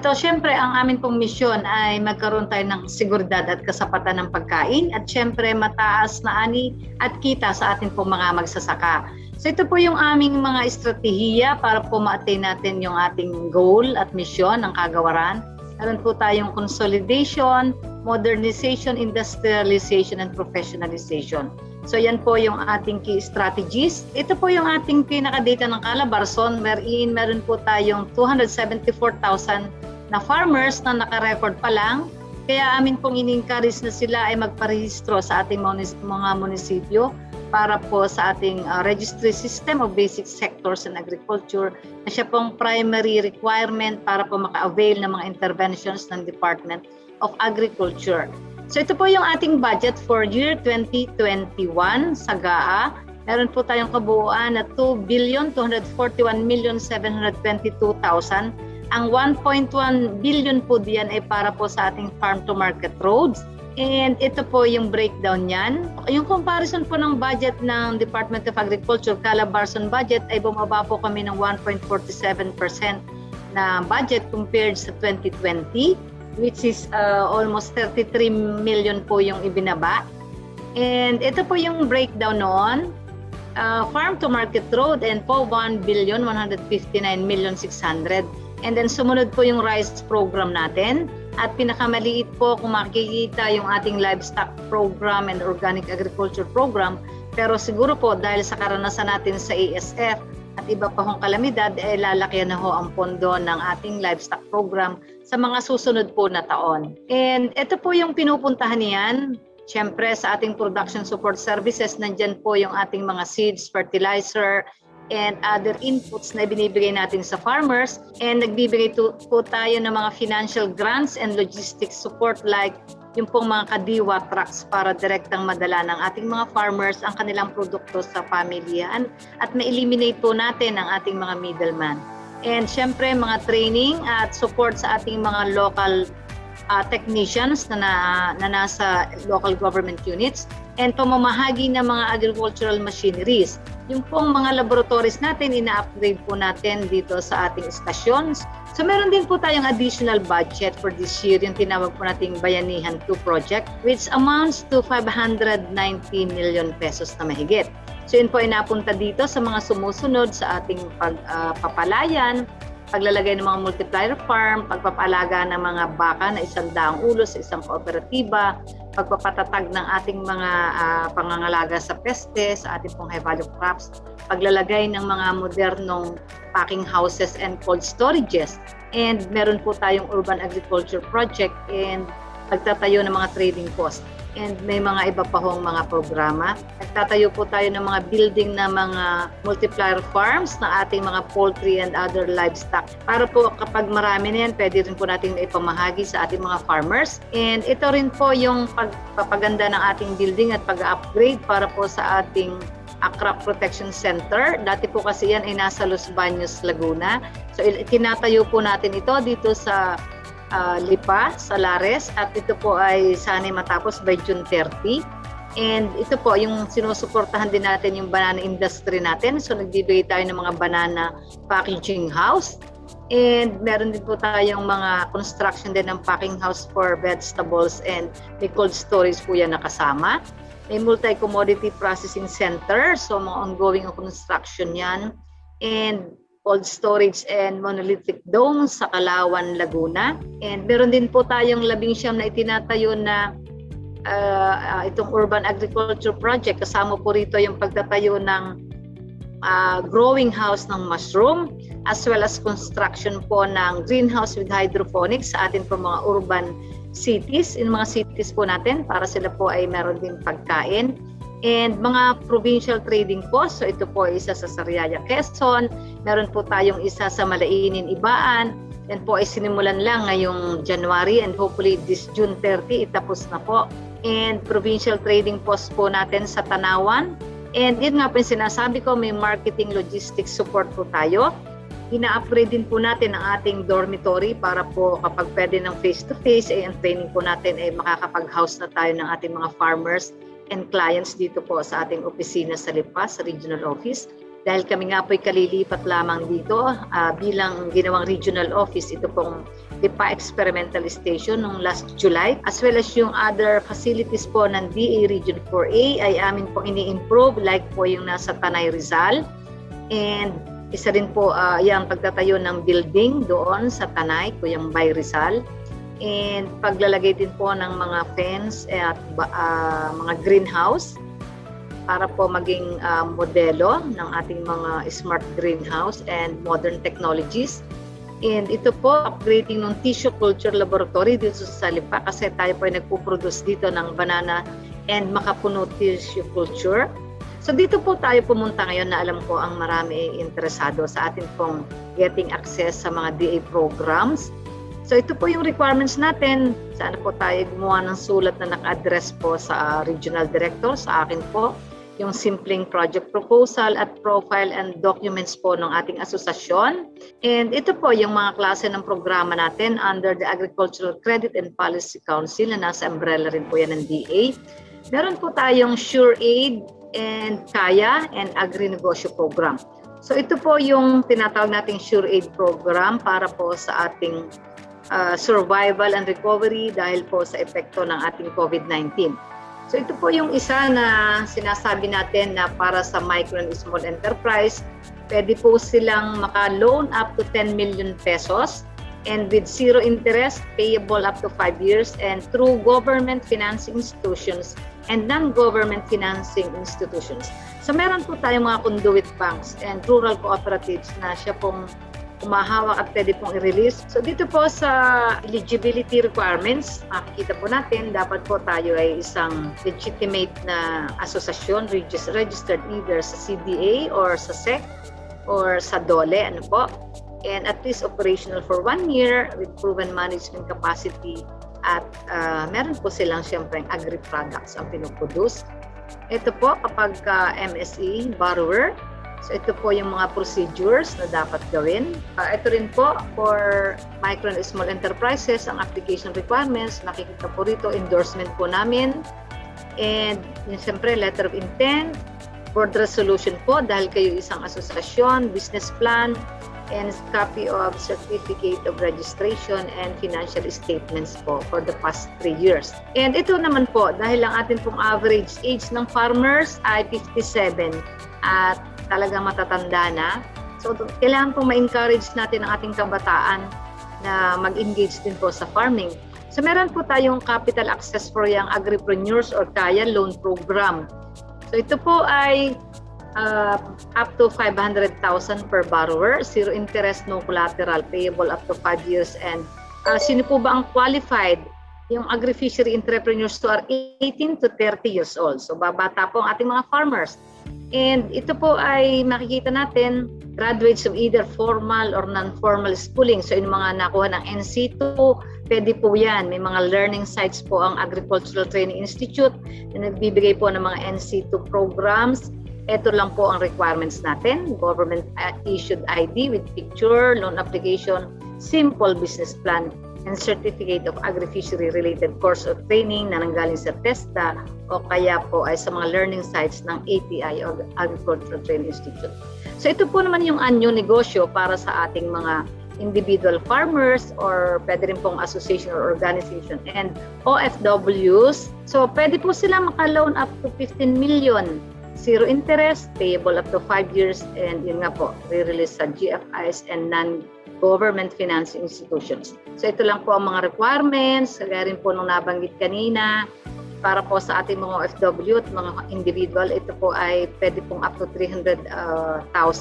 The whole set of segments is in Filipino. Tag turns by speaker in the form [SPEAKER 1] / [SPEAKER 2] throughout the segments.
[SPEAKER 1] Ito, syempre, ang amin pong misyon ay magkaroon tayo ng seguridad at kasapatan ng pagkain at syempre mataas na ani at kita sa ating pong mga magsasaka. So ito po yung aming mga estratehiya para po ma-attain natin yung ating goal at misyon ng kagawaran. Meron po tayong consolidation, modernization, industrialization, and professionalization. So yan po yung ating key strategies. Ito po yung ating pinaka-data ng Calabarzon wherein meron po tayong 274,000 na farmers na naka-record pa lang. Kaya amin pong in-encourage na sila ay magparehistro sa ating mga munisipyo para po sa ating registry system of basic sectors in agriculture na siya pong primary requirement para po maka-avail ng mga interventions ng Department of Agriculture. So ito po yung ating budget for year 2021 sa GAA. Meron po tayong kabuuan na 2,241,722,000. Ang 1.1 billion po diyan ay para po sa ating farm-to-market roads. And ito po yung breakdown niyan. Yung comparison po ng budget ng Department of Agriculture, Calabarzon budget, ay bumaba po kami ng 1.47% na budget compared sa 2020, which is almost 33 million po yung ibinaba. And ito po yung breakdown noon. Farm-to-market road and po 1,159,600,000. And then sumunod po yung rice program natin. At pinakamaliit po kung makikita yung ating livestock program and organic agriculture program. Pero siguro po dahil sa karanasan natin sa ASF at iba pa hong kalamidad, lalaki na ho ang pondo ng ating livestock program sa mga susunod po na taon. And ito po yung pinupuntahan niyan. Siyempre sa ating production support services, nandyan po yung ating mga seeds, fertilizer, and other inputs na binibigay natin sa farmers, and nagbibigay po tayo ng mga financial grants and logistics support like yung pong mga kadiwa trucks para direktang madala ng ating mga farmers ang kanilang produkto sa pamilyan at ma-eliminate po natin ang ating mga middleman. And syempre mga training at support sa ating mga local technicians na nasa local government units and pamamahagi ng mga agricultural machineries. Yung pong mga laboratories natin, ina-upgrade po natin dito sa ating stations. So meron din po tayong additional budget for this year, yung tinawag po nating Bayanihan 2 project, which amounts to 590 million pesos na mahigit. So yun po ay napunta dito sa mga sumusunod sa ating pagpapalayan, paglalagay ng mga multiplier farm, pagpapalaga ng mga baka na 100 ulo sa isang kooperatiba, pagpapatatag ng ating mga pangangalaga sa peste, sa ating pong high value crops, paglalagay ng mga modernong packing houses and cold storages. And meron po tayong urban agriculture project and pagtatayo ng mga trading post. And may mga iba pa hong mga programa. Nagtatayo po tayo ng mga building na mga multiplier farms na ating mga poultry and other livestock. Para po kapag marami na yan, pwede rin po natin ipamahagi sa ating mga farmers. And ito rin po yung pagpapaganda ng ating building at pag-upgrade para po sa ating Crop Protection Center. Dati po kasi yan ay nasa Los Baños, Laguna. So tinatayo po natin ito dito sa Lipa, sa Lares, at ito po ay sana'y matapos by June 30. And ito po yung sinusuportahan din natin yung banana industry natin. So nagbibigay tayo ng mga banana packaging house. And meron din po tayong mga construction din ng packing house for vegetables and may cold storage po yan nakasama. May multi-commodity processing center. So mga ongoing construction yan. And cold storage and monolithic domes sa Kalawan, Laguna. And meron din po tayong 19 na itinatayo na itong urban agriculture project. Kasama po rito yung pagtatayo ng growing house ng mushroom as well as construction po ng greenhouse with hydroponics sa atin po mga urban cities. In mga cities po natin para sila po ay meron din pagkain. And mga provincial trading post, so ito po ay isa sa Sariaya, Quezon. Meron po tayong isa sa Malainin, Ibaan. Yan po ay sinimulan lang ngayong January and hopefully this June 30 itapos na po. And provincial trading post po natin sa Tanawan. And yun nga po yung sinasabi ko, may marketing logistics support po tayo. Ina-upgrade din po natin ang ating dormitory para po kapag pwede ng face-to-face, ang training po natin ay makakapag-house na tayo ng ating mga farmers and clients dito po sa ating opisina sa Lipa, sa regional office. Dahil kami nga po'y kalilipat lamang dito bilang ginawang regional office, ito pong Lipa Experimental Station noong last July, as well as yung other facilities po ng DA Region 4A ay amin po ini-improve, like po yung nasa Tanay Rizal. And isa rin po yung pagtatayo ng building doon sa Tanay, po yung Bay Rizal. And paglalagay din po ng mga fence at mga greenhouse para po maging modelo ng ating mga smart greenhouse and modern technologies. And ito po, upgrading ng tissue culture laboratory dito sa Lipa kasi tayo po ay nagpo-produce dito ng banana and makapuno tissue culture. So dito po tayo pumunta ngayon na alam ko ang marami ay interesado sa atin pong getting access sa mga DA programs. So ito po yung requirements natin. Sana po tayo gumawa ng sulat na naka-address po sa regional director, sa akin po. Yung simpleng project proposal at profile and documents po ng ating asosasyon. And ito po yung mga klase ng programa natin under the Agricultural Credit and Policy Council na nasa umbrella rin po yan ng DA. Meron po tayong SureAid and Kaya and Agri-Negosyo Program. So ito po yung tinatawag nating SureAid program para po sa ating survival and recovery dahil po sa epekto ng ating COVID-19. So ito po yung isa na sinasabi natin na para sa micro and small enterprise, pwede po silang maka-loan up to 10 million pesos and with zero interest, payable up to 5 years and through government financing institutions and non-government financing institutions. So meron po tayong mga conduit banks and rural cooperatives na siya pong umahawak at pwede pong i-release. So dito po sa eligibility requirements, makikita po natin, dapat po tayo ay isang legitimate na asosasyon, registered either sa CDA or sa SEC or sa DOLE, ano po. And at least operational for 1 year with proven management capacity at meron po silang siyempre agri-products ang pinuproduce. Ito po kapag MSE, borrower, so ito po yung mga procedures na dapat gawin. Ito rin po for micro and small enterprises, ang application requirements, nakikita po rito, endorsement po namin. And yung siyempre, letter of intent, board resolution po dahil kayo isang asosasyon, business plan, and copy of certificate of registration and financial statements po for the past 3 years. And ito naman po, dahil ang atin pong average age ng farmers ay 57 at talagang matatanda na. So, kailangan pong ma-encourage natin ang ating kabataan na mag-engage din po sa farming. So, meron po tayong capital access for young agripreneurs or Kaya loan program. So, ito po ay up to 500,000 per borrower, zero interest, no collateral, payable up to 5 years. And sino po ba ang qualified? Yung agri-fishery entrepreneurs who are 18 to 30 years old. So, babata po ang ating mga farmers. And ito po ay makikita natin graduates of either formal or non-formal schooling. So yung mga nakuha ng NC2, pwede po yan. May mga learning sites po ang Agricultural Training Institute na nagbibigay po ng mga NC2 programs. Ito lang po ang requirements natin. Government issued ID with picture, loan application, simple business plan, and certificate of agri-fishery related course of training na nanggaling sa TESDA o kaya po ay sa mga learning sites ng ATI o Agricultural Training Institute. So ito po naman yung anyo negosyo para sa ating mga individual farmers or pwede rin pong association or organization and OFWs. So pwede po sila maka-loan up to 15 million, zero interest, payable up to 5 years and yun nga po, re-release sa GFIs and non-government financing institutions. So ito lang po ang mga requirements, kaya rin po nung nabanggit kanina, para po sa ating mga OFW at mga individual, ito po ay pwede pong up to 300,000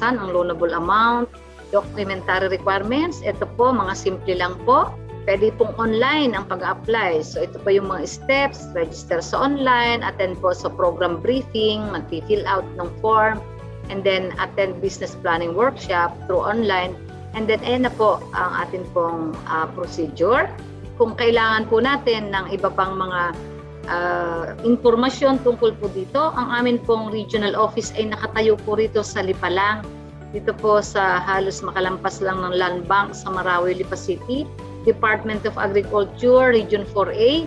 [SPEAKER 1] ang loanable amount. Documentary requirements, ito po, mga simple lang po. Pwede pong online ang pag-apply. So ito po yung mga steps, register sa online, attend po sa program briefing, mag-fill out ng form, and then attend business planning workshop through online. And then ayan na po ang atin pong procedure. Kung kailangan po natin ng iba pang mga impormasyon tungkol po dito, ang amin pong regional office ay nakatayo po rito sa Lipalang. Dito po sa halos makalampas lang ng Land Bank sa Marawi, Lipa City. Department of Agriculture, Region 4A.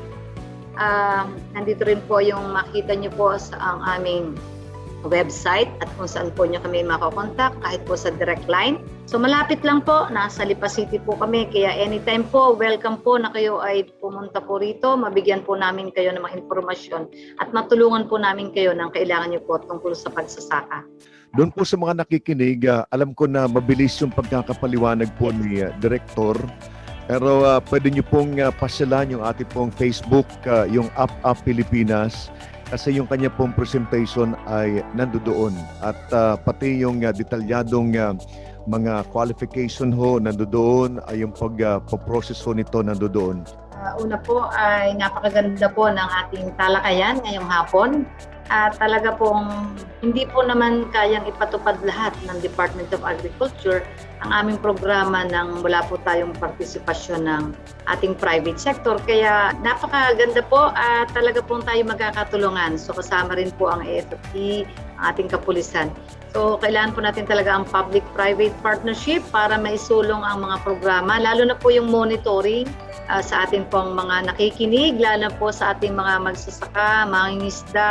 [SPEAKER 1] Nandito rin po yung makita nyo po sa ang aming website at kung saan po nyo kami makakontak, kahit po sa direct line. So malapit lang po, nasa Lipa City po kami, kaya anytime po, welcome po na kayo ay pumunta po rito, mabigyan po namin kayo ng mga informasyon at matulungan po namin kayo ng kailangan nyo po tungkol sa pagsasaka.
[SPEAKER 2] Doon po sa mga nakikinig, alam ko na mabilis yung pagkakapaliwanag po ni Director. Pero pwede nyo pong pasyalan yung ating pong Facebook, yung Up Pilipinas. Kasi yung kanya pong presentation ay nandoon. At pati yung detalyadong mga qualification ho nandoon, ay yung pag-proseso nito nandoon.
[SPEAKER 1] Una po ay napakaganda po ng ating talakayan ngayong hapon. Talaga pong hindi po naman kayang ipatupad lahat ng Department of Agriculture ang aming programa nang wala po tayong partisipasyon ng ating private sector. Kaya napakaganda po at talaga pong tayo magkakatulungan. So kasama rin po ang AFP, ang ating kapulisan. So kailangan po natin talaga ang public-private partnership para maisulong ang mga programa, lalo na po yung monitoring sa ating pong mga nakikinig, lalo po sa ating mga magsasaka, mga ngisda,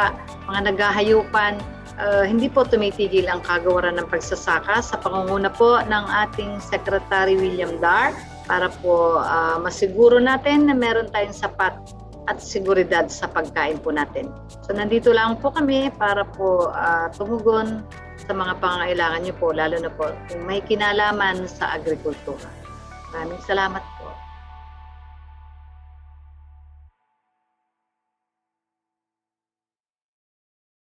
[SPEAKER 1] mga naghahayupan. Hindi po tumitigil ang kagawaran ng pagsasaka sa pangunguna po ng ating Secretary William Dar para po masiguro natin na meron tayong sapat at seguridad sa pagkain po natin. So nandito lang po kami para po tumugon sa mga pangangailangan niyo po, lalo na po kung may kinalaman sa agrikultura. Maraming salamat.